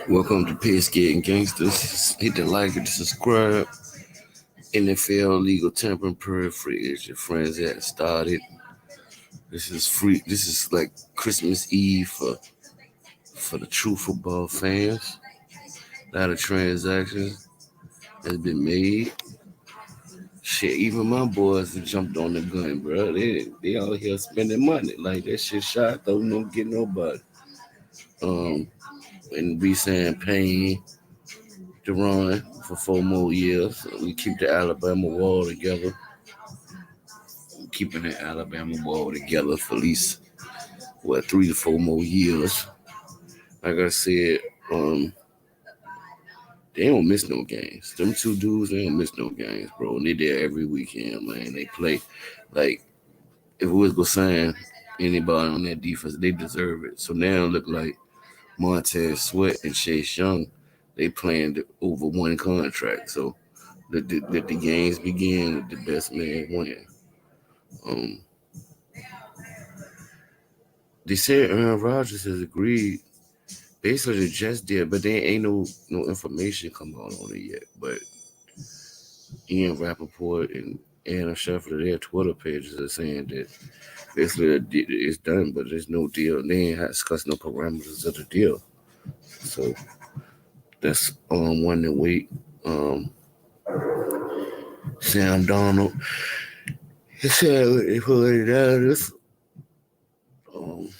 Welcome to Pigskin Gangsters. Hit the like and subscribe. NFL legal tampering periphery is your friends that started. This is free. This is like Christmas Eve for the true football fans. A lot of transactions has been made. Shit, even my boys have jumped on the gun, bro. They out here spending money like that shit. Shot though, no get nobody. Um, and we saying paying to run for 4 more years. We keep the Alabama wall together. Keeping the Alabama wall together for at least 3 to 4 more years. Like I said, um, they don't miss no games. Them two dudes, they don't miss no games, bro. And they there every weekend, man. They play like if we was gonna sign anybody on that defense, they deserve it. So now it look like Montez Sweat and Chase Young, they playing over one contract. So let the games begin with the best man win. Um, they said Aaron Rodgers has agreed. Basically, the Jets did, but there ain't no information come out on it yet. But Ian Rappaport and Adam Schefter, their Twitter pages are saying that basically it's done, but there's no deal. They ain't discussed no parameters of the deal. So that's one to wait. Sam Donald, he said if it does, um,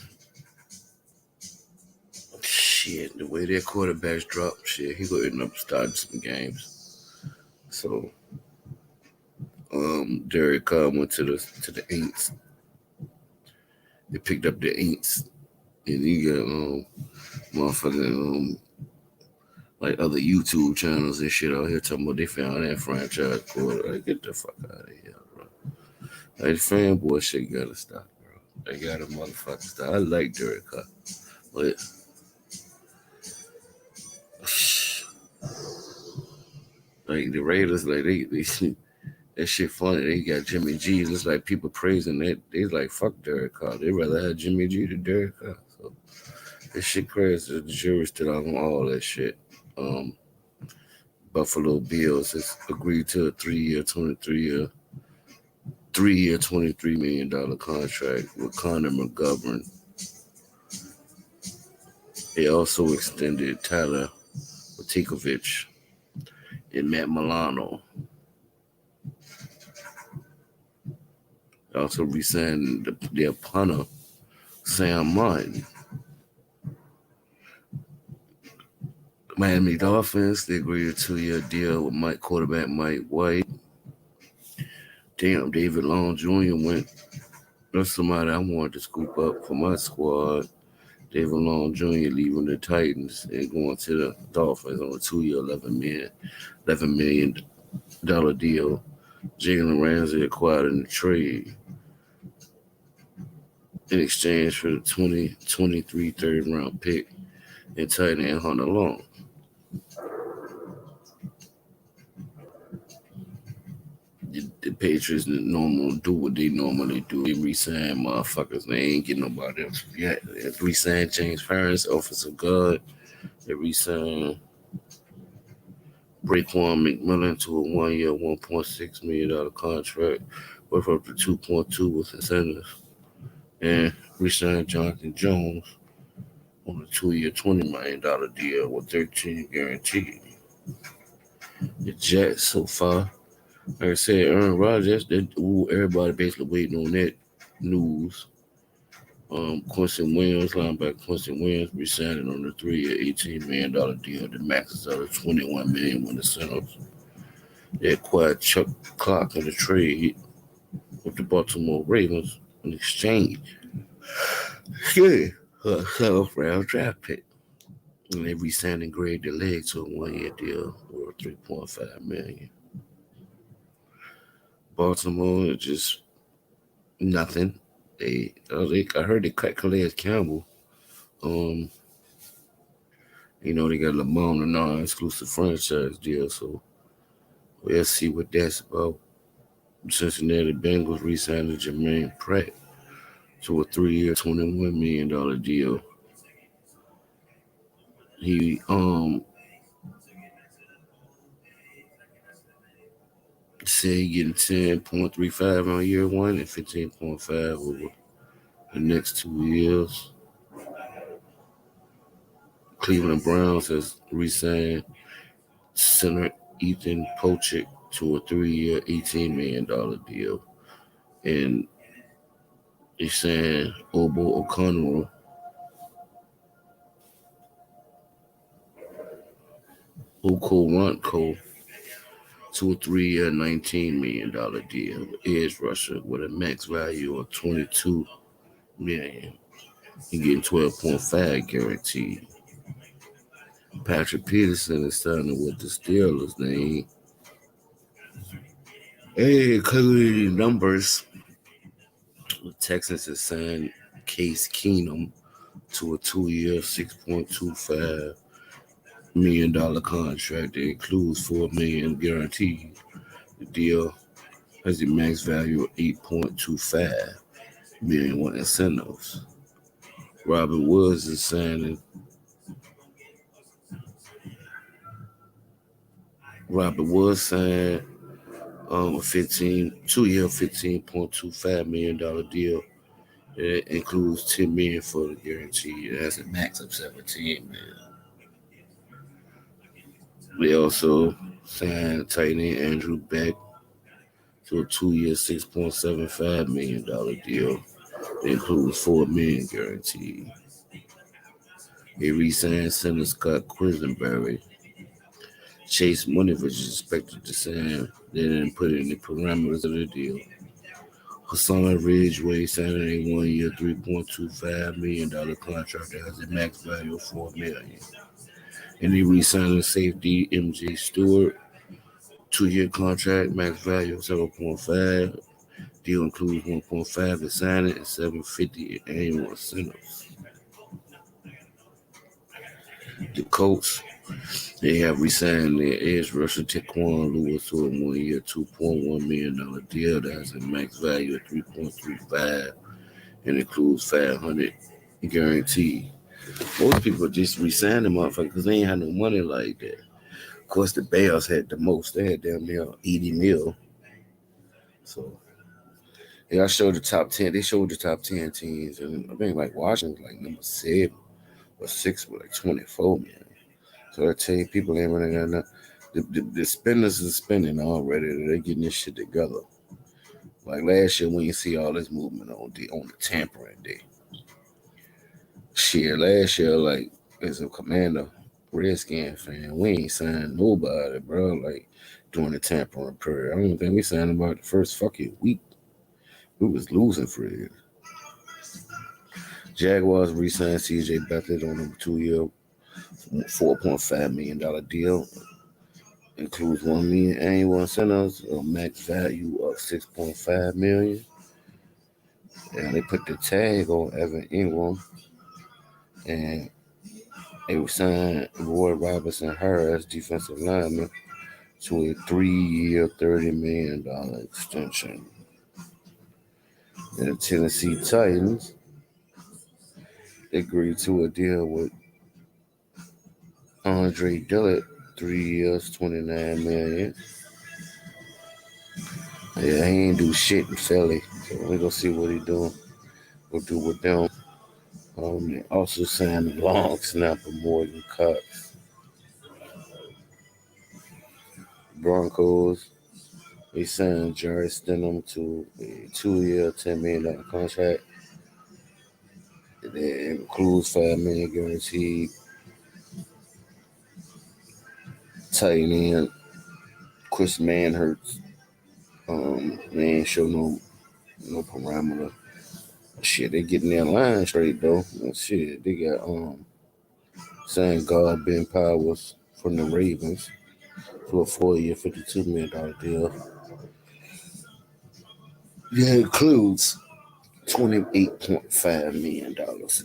shit, the way their quarterbacks drop, shit, he gonna end up starting some games. So, Derek Carr went to the Aints. They picked up the Aints, and you got motherfucking like other YouTube channels and shit out here talking about they found that franchise quarter. Like, get the fuck out of here, bro. Like, fanboy shit gotta stop, bro. They gotta motherfucking stop. I like Derek Carr, but like the Raiders, like they that shit funny. They got Jimmy G. It's like people praising that. They like fuck Derek Carr. They rather have Jimmy G than Derek Carr. So this shit crazy. The jury's still out on all that shit. Buffalo Bills has agreed to a 3-year, $23 million contract with Connor McGovern. They also extended Tyler Matikovic and Matt Milano. They also re-signed their punter, Sam Martin. Miami Dolphins, they agreed to a 2-year deal with quarterback Mike White. Damn, David Long Jr. went. That's somebody I wanted to scoop up for my squad. David Long Jr. leaving the Titans and going to the Dolphins on a 2-year, $11 million deal. Jalen Ramsey acquired in the trade in exchange for the 2023 third-round pick and tight end Hunter Long. The Patriots do what they normally do. They re-sign motherfuckers. They ain't getting nobody else yet. They re-signed James Harris, offensive guard. They re-signed Raekwon McMillan to a 1-year, $1.6 million contract worth up to 2.2 with incentives. And re-signed Jonathan Jones on a 2-year, $20 million deal with 13 guaranteed. The Jets so far, like I said, Aaron Rodgers, everybody basically waiting on that news. Quincy Williams, linebacker Quincy Williams, re-signing on the 3-year, $18 million deal. The max is out of $21 million with incentives. They acquired Chuck Clark in the trade with the Baltimore Ravens in exchange. Yeah, a 7th-round draft pick. And they re-signed and graded the leg to a 1-year deal worth $3.5 million. Baltimore is just nothing. I heard they cut Calais Campbell. They got Lamar on a non-exclusive franchise deal, so we'll see what that's about. Cincinnati Bengals re-signed Jermaine Pratt to a 3-year, $21 million deal. He said he getting 10.35 on year one and 15.5 over the next 2 years. Cleveland Browns has re-signed center Ethan Pochik to a 3-year, $18 million deal. And he's saying Obo O'Connell Okoronko to a 3-year, $19 million deal. Edge rusher with a max value of $22 million. He getting 12.5 guaranteed. Patrick Peterson is signing with the Steelers. Hey, clearly numbers. The Texans has signed Case Keenum to a 2-year, $6.25 million contract that includes $4 million guaranteed. The deal has a max value of $8.25 million with incentives. Robert Woods is signing. Robert Woods signed a 2-year, $15.25 million deal. It includes $10 million for the guarantee. It has a max of $17 million. They also signed tight end Andrew Beck to a 2-year, $6.75 million deal. It includes $4 million guaranteed. They re-signed center Scott Quisenberry. Chase Winovich is expected to sign. They didn't put it in the parameters of the deal. Hassan Ridgeway signed a 1-year, $3.25 million contract that has a max value of $4 million. And he re-signed safety MJ Stewart, 2-year contract, max value of 7.5. Deal includes 1.5 in signing and $750 in annual incentives. The Colts, they have re-signed their edge rusher Taquan Lewis to a 1-year, $2.1 million deal that has a max value of 3.35 and includes $500 guaranteed. Most people just re-sign them motherfuckers because they ain't had no money like that. Of course, the Bears had the most. They had damn near 80 mil. So, yeah, I showed the top 10. They showed the top 10 teams, and I think like Washington's like number 7 or 6 with like 24 million. So I tell you, people ain't running got enough. The spenders is spending already. They're getting this shit together. Like last year, when you see all this movement on the tampering day. Shit, last year, like as a Commander Redskin fan, we ain't signed nobody, bro. Like during the tampering period, I don't think we signed about the first fucking week. We was losing for it. Jaguars re-signed C.J. Beathard on a 2-year, $4.5 million deal. Includes $1 million annual incentives, a max value of $6.5 million. And they put the tag on Evan Ingram, and they signed Roy Robinson Harris, defensive lineman, to a 3-year, $30 million extension. And the Tennessee Titans agreed to a deal with Andre Dillard, 3 years, $29 million. Yeah, he ain't do shit in Philly, so we're gonna see what he doing. We'll do with them. They also signed long snapper Morgan Cox. Broncos, they signed Jerry Stidham to a 2-year, $10 million contract. It includes $5 million guaranteed. Tight end Chris Manhurts. They ain't show no parameter. Shit, they getting their line straight though. Shit, they got signed guard Ben Powers from the Ravens to a 4-year, $52 million deal. That includes $28.5 million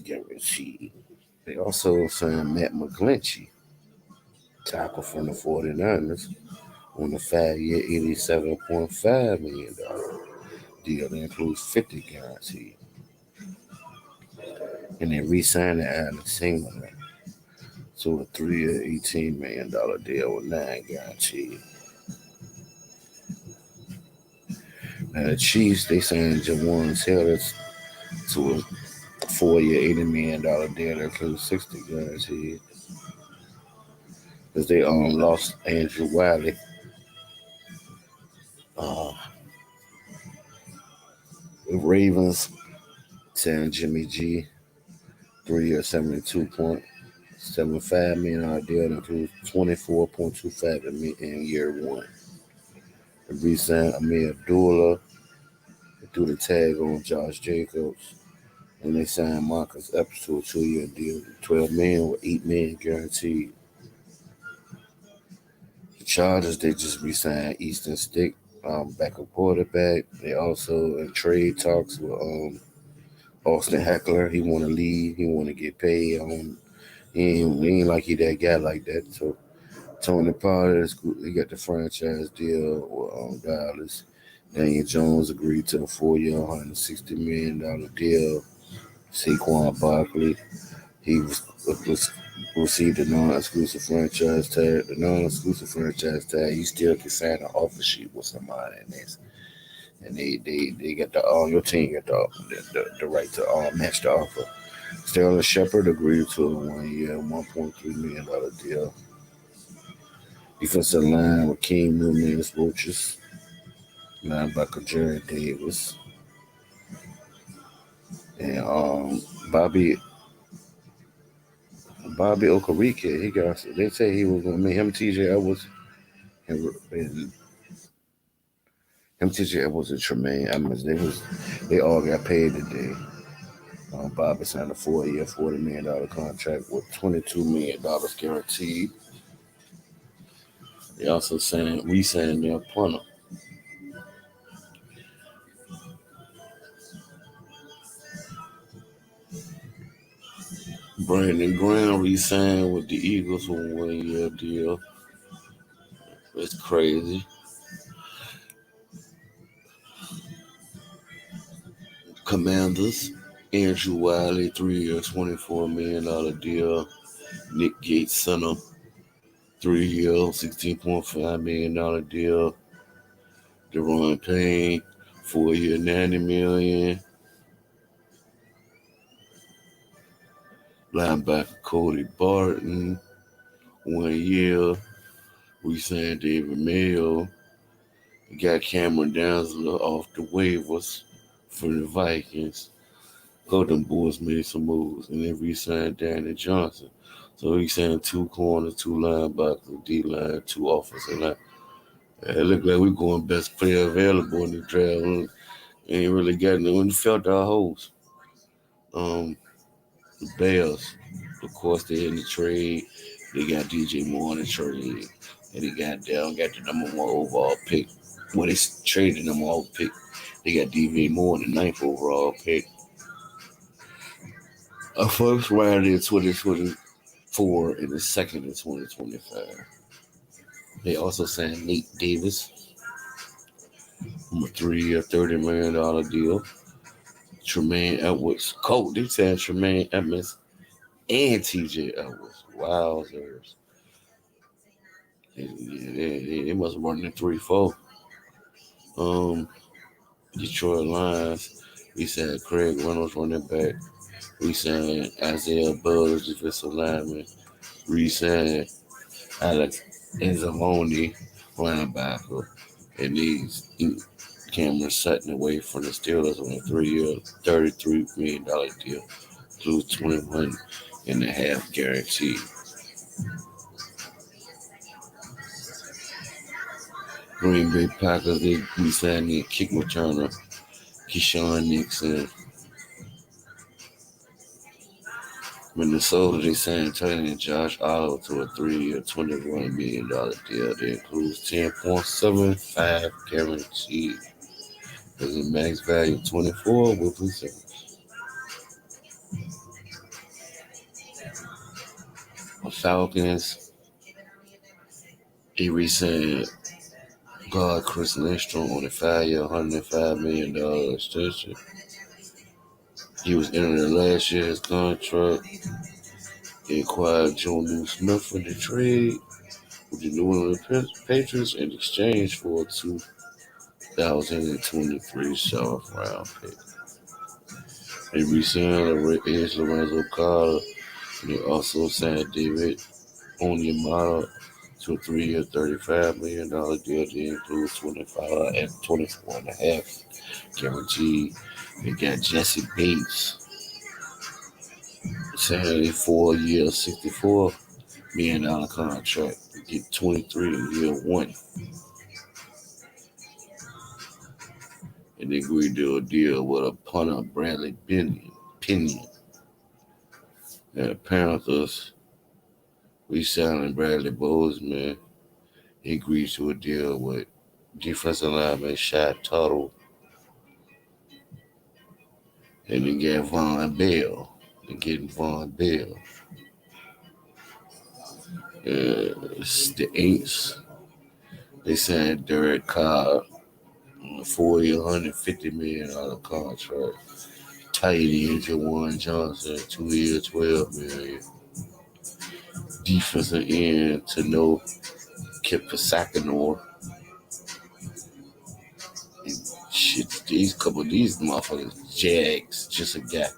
guaranteed. They also signed Matt McGlinchey, tackle from the 49ers, on a 5-year, $87.5 million deal that includes $50 guaranteed. And they re-signed Alex Singleton to a 3-year, $18 million deal with 9 guaranteed. Now the Chiefs, they signed Jawan Taylor to a 4-year, $80 million deal that includes 60 guaranteed. Because they lost Andrew Wiley. Uh, the Ravens signed Jimmy G, 3-year, $72.75 million deal that includes 24.25 in year one. They re-signed Amir Abdullah. They threw the tag on Josh Jacobs. And they signed Marcus Epps to a 2-year deal, 12 million with 8 million guaranteed. The Chargers, they just re-signed Easton Stick, backup quarterback. They also in trade talks with Austin Heckler. He want to leave. He want to get paid. He ain't like he that guy like that. So Tony Pollard, he got the franchise deal with Dallas. Daniel Jones agreed to a 4-year, $160 million deal. Saquon Barkley, he was received a non-exclusive franchise tag. The non-exclusive franchise tag, you still can sign an offer sheet with somebody in this. And they got your team got the right to match the offer. Sterling Shepard agreed to a 1-year, $1.3 million deal. Defensive line with King Newman Roaches. Linebacker Jared Davis. And Bobby Okereke, they say he was gonna make him TJ Edwards and TJ Edwards and Tremaine Edmonds. They all got paid today. Bobby signed a 4-year, $40 million contract with $22 million guaranteed. They also re-signed their punter. Brandon Graham re-signed with the Eagles for a 1-year deal. It's crazy. Commanders, Andrew Wiley, 3-year, $24 million deal. Nick Gates, center, 3-year, $16.5 million deal. Deron Payne, 4-year, $90 million. Linebacker Cody Barton, 1 year. We signed David Mayo. Got Cameron Danzler off the waivers for the Vikings. Golden Boys made some moves, and then re-signed Danny Johnson. So he signed 2 corners, 2 linebackers, D-line, 2 offensive line. It looked like we're going best player available in the draft. Ain't really got no one felt our holes. The Bears, of course, they're in the trade. They got DJ Moore in the trade. And they got the number 1 overall pick. Well, they traded them all pick. They got DJ Moore in the 9th overall pick. A first round in 2024 and a second in 2025. They also signed Nate Davis from a 3-year, $30 million deal. Tremaine Edwards. They signed Tremaine Edmonds and TJ Edwards. Wowzers. They must run the 3-4. Detroit Lions. We signed Craig Reynolds running back. We signed Isaiah Buzz, defensive lineman. We signed Alex Anzalone, linebacker. And these Cameron Sutton away from the Steelers on a 3-year, $33 million deal. Includes 21.5 guaranteed. Green Bay Packers, we signed the kick returner, Keyshawn Nixon. Minnesota, they signed tight end Josh Oliver to a 3-year, $21 million deal that includes 10.75 guaranteed. There's a max value of 24 with incentives. The Falcons, they re-signed guard Chris Lindstrom on a 5-year, $105 million extension. He was entering last year's contract. He acquired Joe Smith for the trade with the New England Patriots in exchange for a 2023 seventh round pick. They re-signed Edge Lorenzo Carter, and they also signed David Onyemata to a 3-year, $35 million deal that includes 25 and 24 and a half guaranteed. They got Jesse Bates signed a 4-year, $64 million contract to get 23 in year one. And they agreed to a deal with a punter, Bradley Pinion. And the Panthers re-signing Bradley Bozeman. He agreed to a deal with defensive lineman Shad Tuttle. And they got Von Bell. They're getting Von Bell. The Aints. They signed Derek Carr on a 4-year, $150 million contract. Tight end Jawan Johnson, 2-year, $12 million. Defensive end to know Kip Sakanor. Shit, these motherfuckers, Jags, just a guy.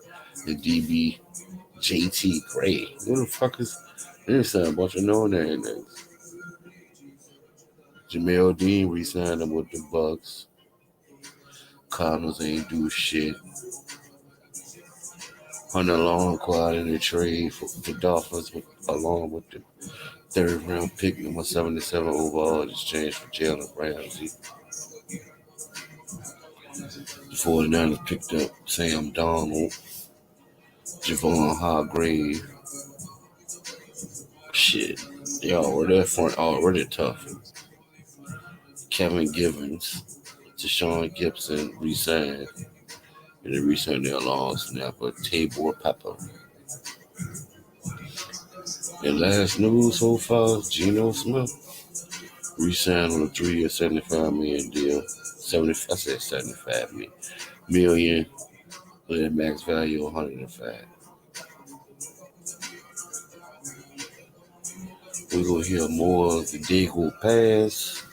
The DB, JT Gray. Who the fuck is this? A bunch of no names. Jamel Dean re-signed him with the Bucks. Cardinals ain't do shit. Hunter Long acquired in the trade for the Dolphins along with the third round pick, number 77 overall, in exchange for Jalen Ramsey. The 49ers picked up Sam Darnold, Javon Hargrave. Shit, that front already tough. Kevin Givens, Deshaun Gibson re-signed, and they re-signed their long snapper Tabor Pepper. And last news so far, Geno Smith re-signed on a 3-year, $75 million deal. I said 75 million with a max value of 105. We're gonna hear more of the Dago Pass.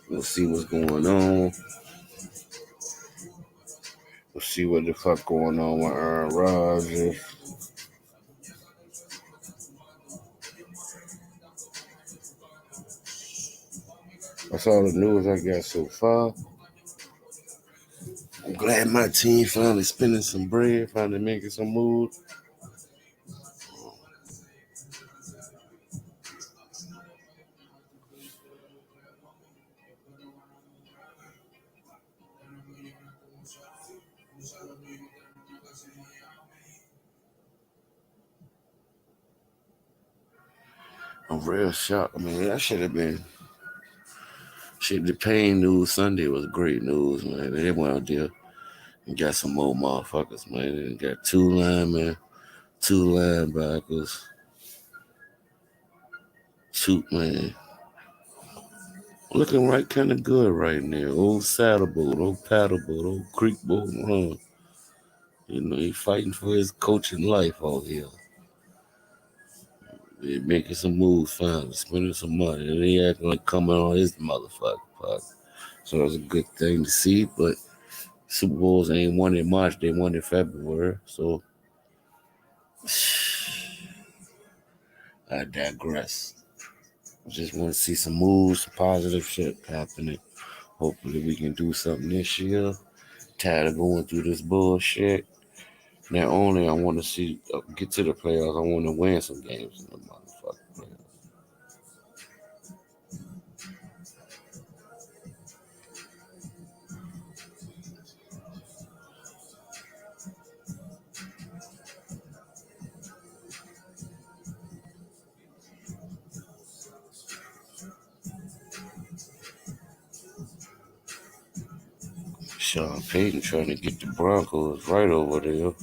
We'll see what's going on. We'll see what the fuck going on with Aaron Rodgers. That's all the news I got so far. I'm glad my team finally spending some bread, finally making some moves. I'm real shocked. I mean, that should have been. Shit, the pain news Sunday was great news, man. They went out there and got some more motherfuckers, man. They got 2 linemen, 2 linebackers, 2, man. Looking right kind of good right now. Old saddleboat, old paddleboat, old creek boat run. You know, he fighting for his coaching life out here. They making some moves, finally, spending some money. And he acting like coming on his motherfucking pocket. So it's a good thing to see, but Super Bowls ain't won in March, they won in February. So I digress. I just want to see some moves, some positive shit happening. Hopefully we can do something this year. Tired of going through this bullshit. Not only I want to see get to the playoffs, I want to win some games in the motherfucking playoffs. Sean Payton trying to get the Broncos right over there.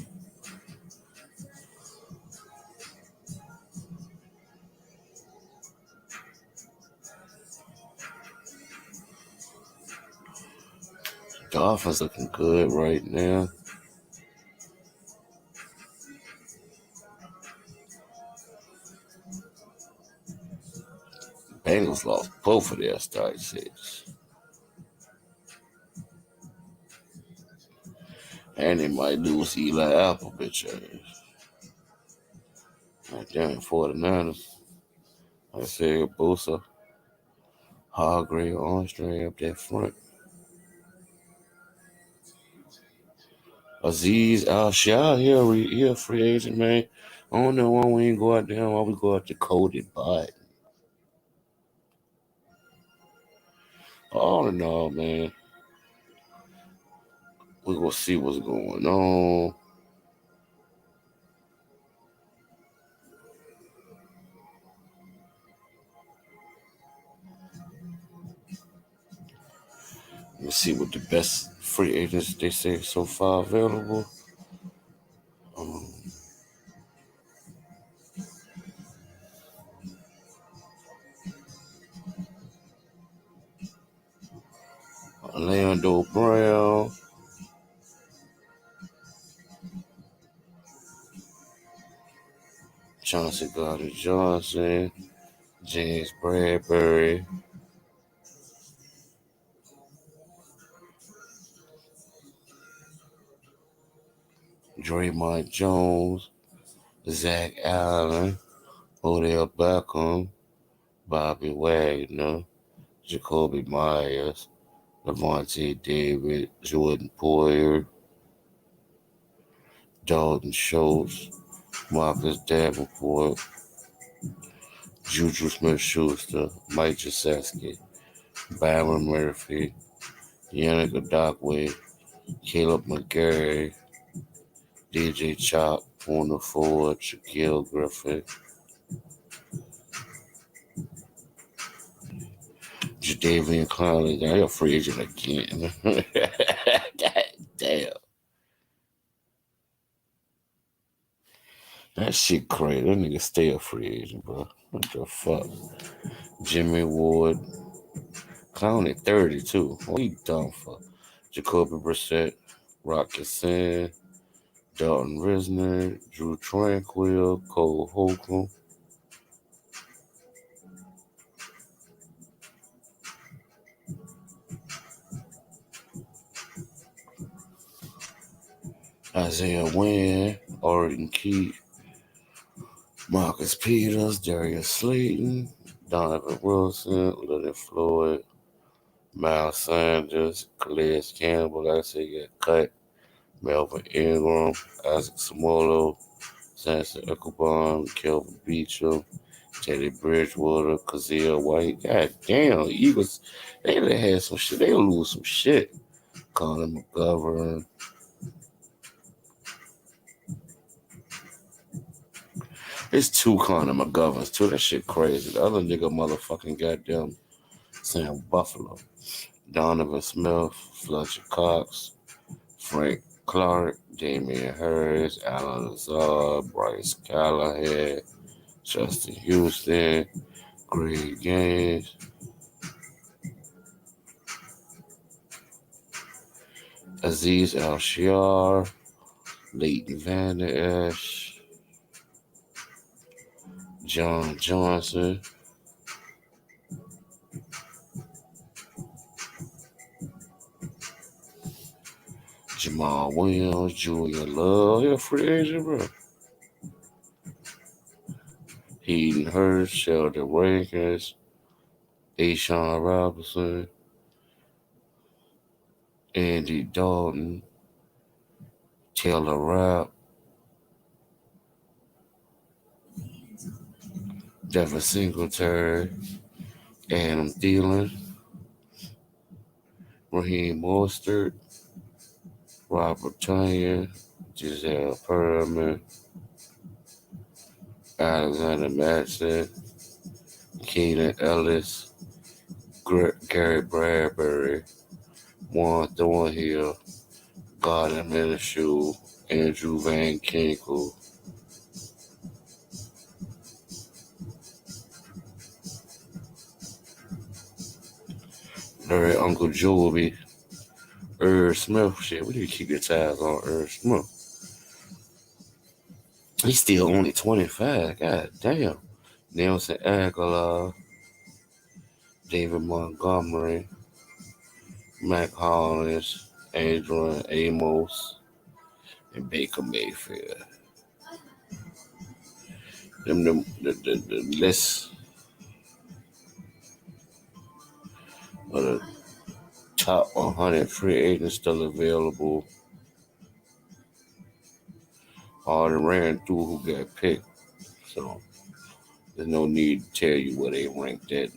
Dolphins looking good right now. Bengals lost both of their starting six. And they might lose Eli Apple, bitch ass. Like damn, 49ers. I said Bosa, Hargrave, Armstrong up that front. Aziz Al-Shah, he a free agent, man. I don't know why we ain't go out there. Why we go out to Cody Bud. All in all, man, we gonna see what's going on. Let's see what the best free agents they say so far available. Um, Orlando Brown, Chauncey Gardner Johnson, James Bradbury, Draymond Jones, Zach Allen, Odell Beckham, Bobby Wagner, Jacoby Myers, Levante David, Jordan Poyer, Dalton Schultz, Marcus Davenport, Juju Smith-Schuster, Mike Jasewski, Byron Murphy, Yannick Ngakwe, Caleb McGarry, DJ Chop, Warner Ford, Shaquille Griffin, Jadavian Clowney. They're a free agent again. God damn. That shit crazy. That nigga stay a free agent, bro. What the fuck? Jimmy Ward. Clowney 32. What he done for? Jacoby Brissett, Rock Ya-Sin, Dalton Risner, Drew Tranquil, Cole Holcomb, Isaiah Wynn, Oregon Keith, Marcus Peters, Darius Slayton, Donovan Wilson, Leonard Floyd, Miles Sanders, Calais Campbell, like I said, got cut, Melvin Ingram, Isaac Samolo, Samson Ecclebom, Kelvin Beachum, Teddy Bridgewater, Kazeel White. God damn, Eagles, they done had some shit. They lose some shit. Connor McGovern. It's two Connor McGoverns, too. That shit crazy. The other nigga motherfucking goddamn Sam Buffalo. Donovan Smith, Fletcher Cox, Frank Clark, Damian Harris, Alan Lazard, Bryce Callahan, Justin Houston, Greg Gaines, Aziz Al-Shiar, Leighton Vander Esch, John Johnson, Jamal Williams, Julian Love. You're a free agent, bro. Heaton Hurst, Sheldon Rankins, Ashawn Robinson, Andy Dalton, Taylor Rapp, Devin Singletary, Adam Thielen, Raheem Mostert, Robert Tonyan, Giselle Perriman, Alexander Matson, Keenan Ellis, Gary Bradbury, Juan Thornhill, Gardner Minshew, Andrew Van Kinkel, Larry Uncle Joby, Irv Smith, shit, we need to keep your tabs on Irv Smith. He's still only 25. God damn. Nelson Aguilar, David Montgomery, Mac Hollins, Adrian Amos, and Baker Mayfield. The list of the top 100 free agents still available. All the ran through who got picked. So there's no need to tell you where they ranked at.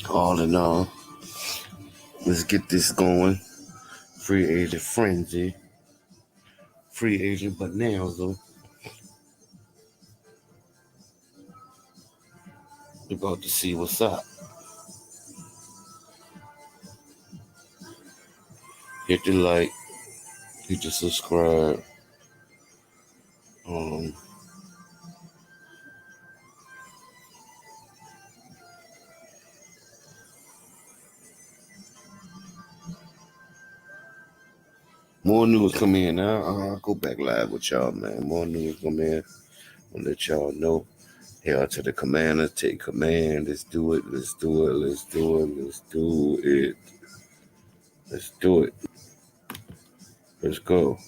All in all, let's get this going. Free agent frenzy. Free agent bonanza. We're about to see what's up. Hit the like, hit the subscribe. More news come in now. I'll go back live with y'all, man. More news come in. I'll let y'all know. Hell to the commander, take command. Let's do it. Let's do it. Let's do it. Let's do it. Let's do it. Let's go.